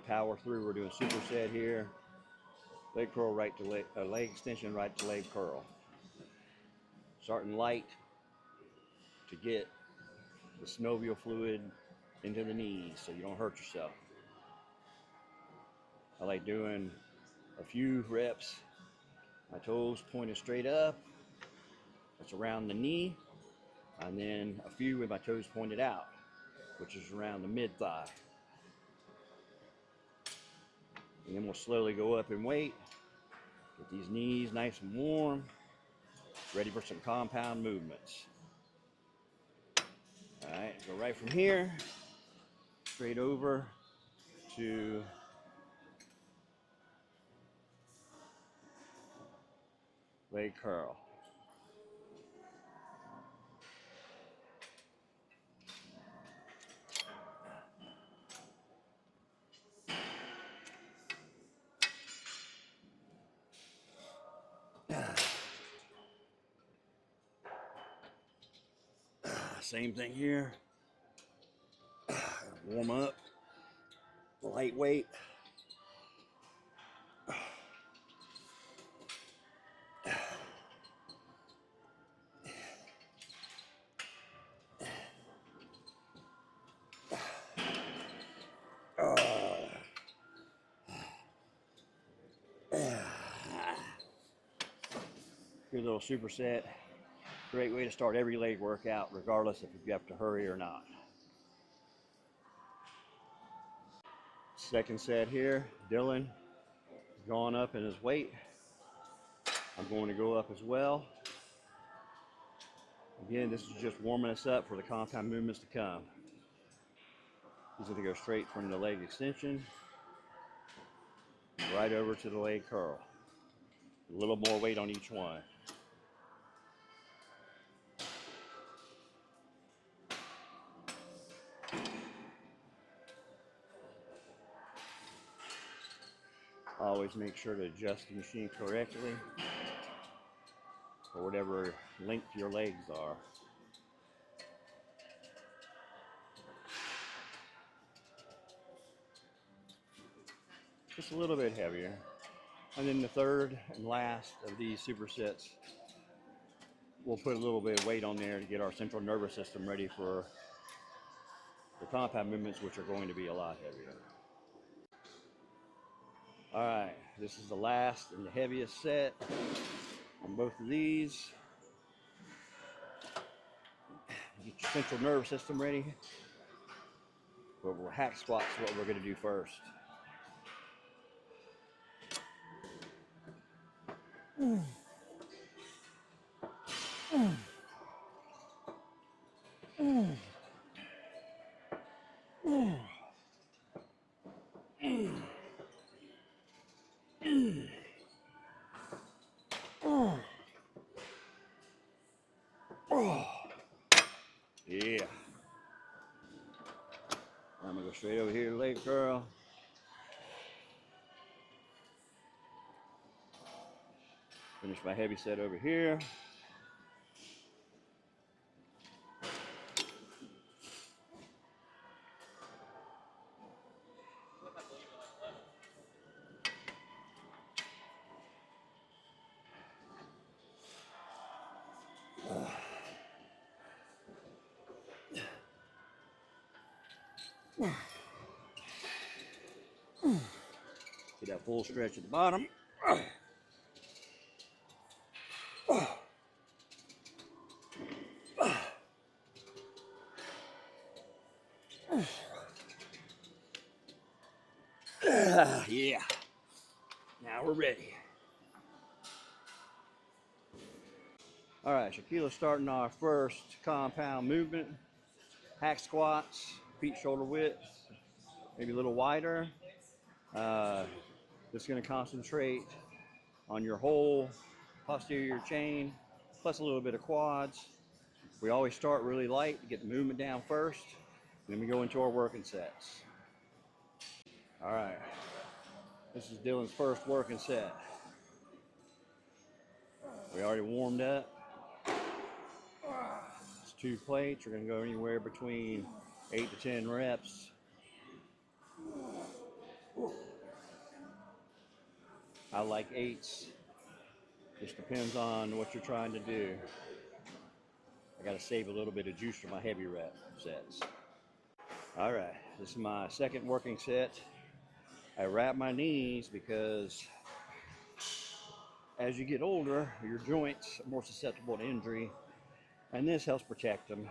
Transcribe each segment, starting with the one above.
power through. We're doing superset here. Leg curl right to leg, leg extension right to leg curl. Starting light to get the synovial fluid into the knees so you don't hurt yourself. I like doing a few reps, my toes pointed straight up. That's around the knee. And then a few with my toes pointed out, which is around the mid thigh. And then we'll slowly go up in weight. Get these knees nice and warm, ready for some compound movements. All right, go right from here, straight over to leg curl. Same thing here. Warm up, lightweight. Good little superset. Great way to start every leg workout, regardless if you have to hurry or not. Second set here, Dylan has gone up in his weight. I'm going to go up as well. Again, this is just warming us up for the compound movements to come. He's going to go straight from the leg extension right over to the leg curl. A little more weight on each one. Always make sure to adjust the machine correctly for whatever length your legs are. Just a little bit heavier. And then the third and last of these supersets, we'll put a little bit of weight on there to get our central nervous system ready for the compound movements, which are going to be a lot heavier. All right, this is the last and the heaviest set on both of these. Get your central nervous system ready. But we're hack squats is what we're going to do first. Yeah. I'm gonna go straight over here, leg curl. Finish my heavy set over here. Get that full stretch at the bottom. Yeah. Now we're ready. All right, Shaquila's starting our first compound movement. Hack squats, feet shoulder width, maybe a little wider. Just going to concentrate on your whole posterior chain, plus a little bit of quads. We always start really light to get the movement down first, then we go into our working sets. All right, this is Dylan's first working set. We already warmed up. It's 2 plates. We're going to go anywhere between 8 to 10 reps. I like 8s. Just depends on what you're trying to do. I gotta save a little bit of juice for my heavy rep sets. All right, this is my second working set. I wrap my knees because as you get older, your joints are more susceptible to injury, and this helps protect them.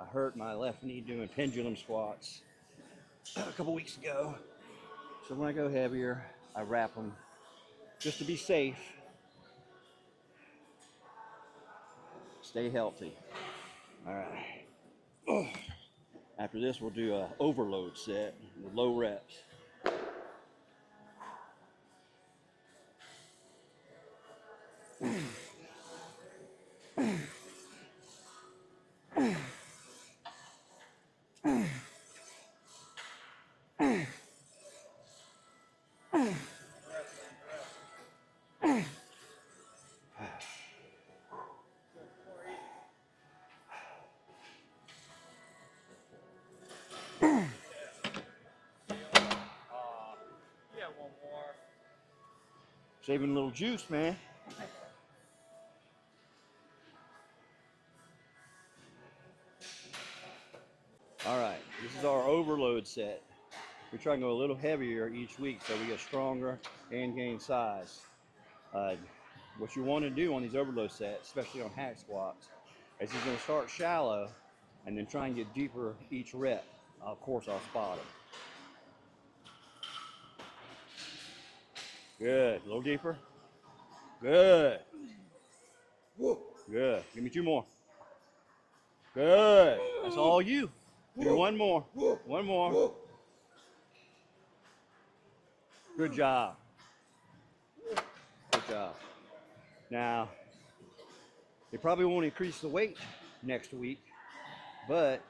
I hurt my left knee doing pendulum squats a couple weeks ago. So when I go heavier, I wrap them just to be safe. Stay healthy. All right. After this, we'll do an overload set with low reps. Yeah, one more. Saving a little juice, man. All right, this is our overload set. We try and go a little heavier each week so we get stronger and gain size. What you want to do on these overload sets, especially on hack squats, is you're going to start shallow and then try and get deeper each rep. Of course, I'll spot them. Good. A little deeper. Good. Good. Give me 2 more. Good. That's all you. Give me 1 more. 1 more. Good job. Good job. Now, you probably won't increase the weight next week, but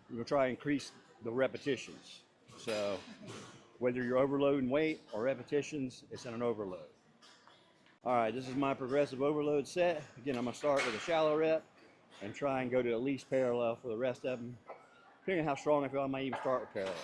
you're going to try and increase the repetitions. So whether you're overloading weight or repetitions, it's an overload. All right, this is my progressive overload set. Again, I'm going to start with a shallow rep and try and go to at least parallel for the rest of them. Depending on how strong I feel, I might even start with parallel.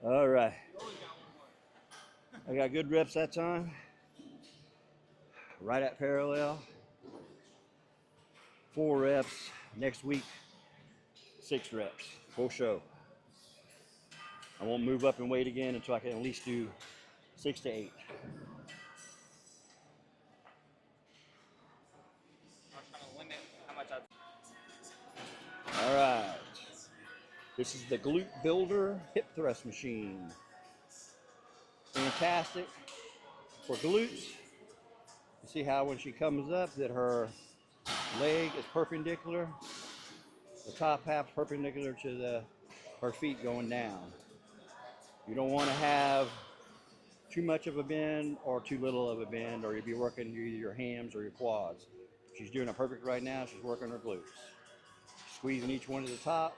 All right. I got good reps that time. Right at parallel. 4 reps. Next week, 6 reps. Full show. I won't move up in weight again until I can at least do 6 to 8. I'm trying to limit how much I. All right. This is the Glute Builder Hip Thrust Machine. Fantastic for glutes. You see how when she comes up that her leg is perpendicular, the top half perpendicular to her feet going down. You don't want to have too much of a bend or too little of a bend, or you'll be working either your hams or your quads. She's doing it perfect right now. She's working her glutes. Squeezing each one to the top.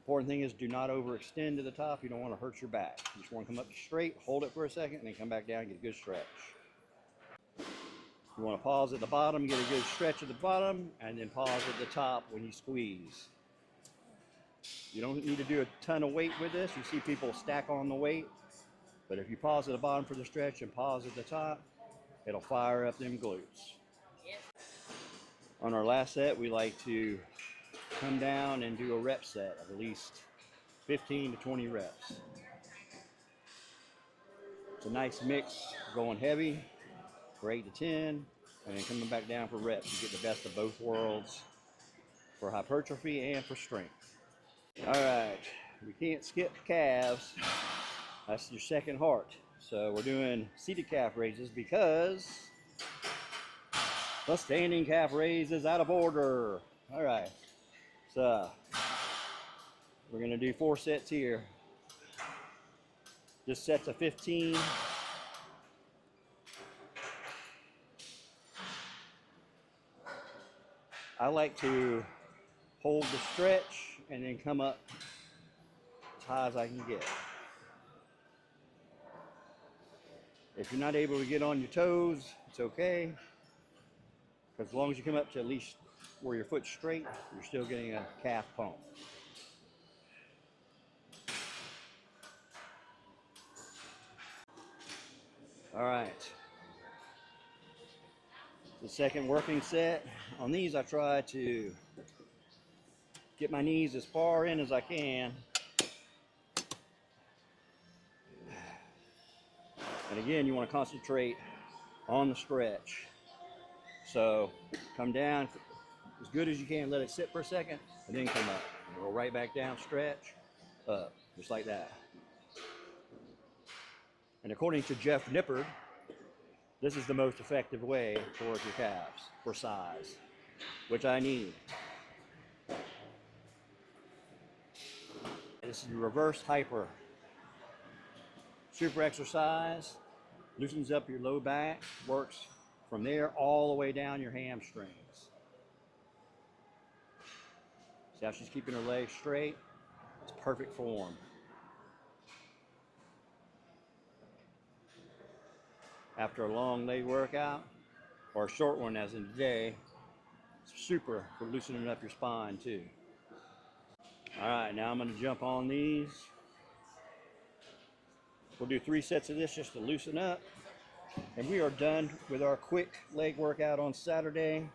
Important thing is do not overextend to the top. You don't want to hurt your back. You just want to come up straight, hold it for a second, and then come back down and get a good stretch. You want to pause at the bottom, get a good stretch at the bottom, and then pause at the top when you squeeze. You don't need to do a ton of weight with this. You see people stack on the weight, but if you pause at the bottom for the stretch and pause at the top, it'll fire up them glutes. On our last set, we like to come down and do a rep set of at least 15 to 20 reps. It's a nice mix, going heavy for 8 to 10, and then coming back down for reps. You get the best of both worlds for hypertrophy and for strength. All right, we can't skip calves. That's your second heart. So we're doing seated calf raises because the standing calf raise is out of order. All right, so we're gonna do 4 sets here. This set's a 15. I like to hold the stretch and then come up as high as I can get. If you're not able to get on your toes, it's okay. Because as long as you come up to at least where your foot's straight, you're still getting a calf pump. All right. The second working set. On these, I try to get my knees as far in as I can. And again, you want to concentrate on the stretch. So come down as good as you can, let it sit for a second, and then come up. Go right back down, stretch, up, just like that. And according to Jeff Nippard, this is the most effective way to work your calves for size, which I need. This is reverse hyper. Super exercise, loosens up your low back, works from there all the way down your hamstrings. See how she's keeping her legs straight? It's perfect form. After a long leg workout, or a short one as in today, it's super for loosening up your spine too. All right, now I'm gonna jump on these. We'll do 3 sets of this just to loosen up. And we are done with our quick leg workout on Saturday.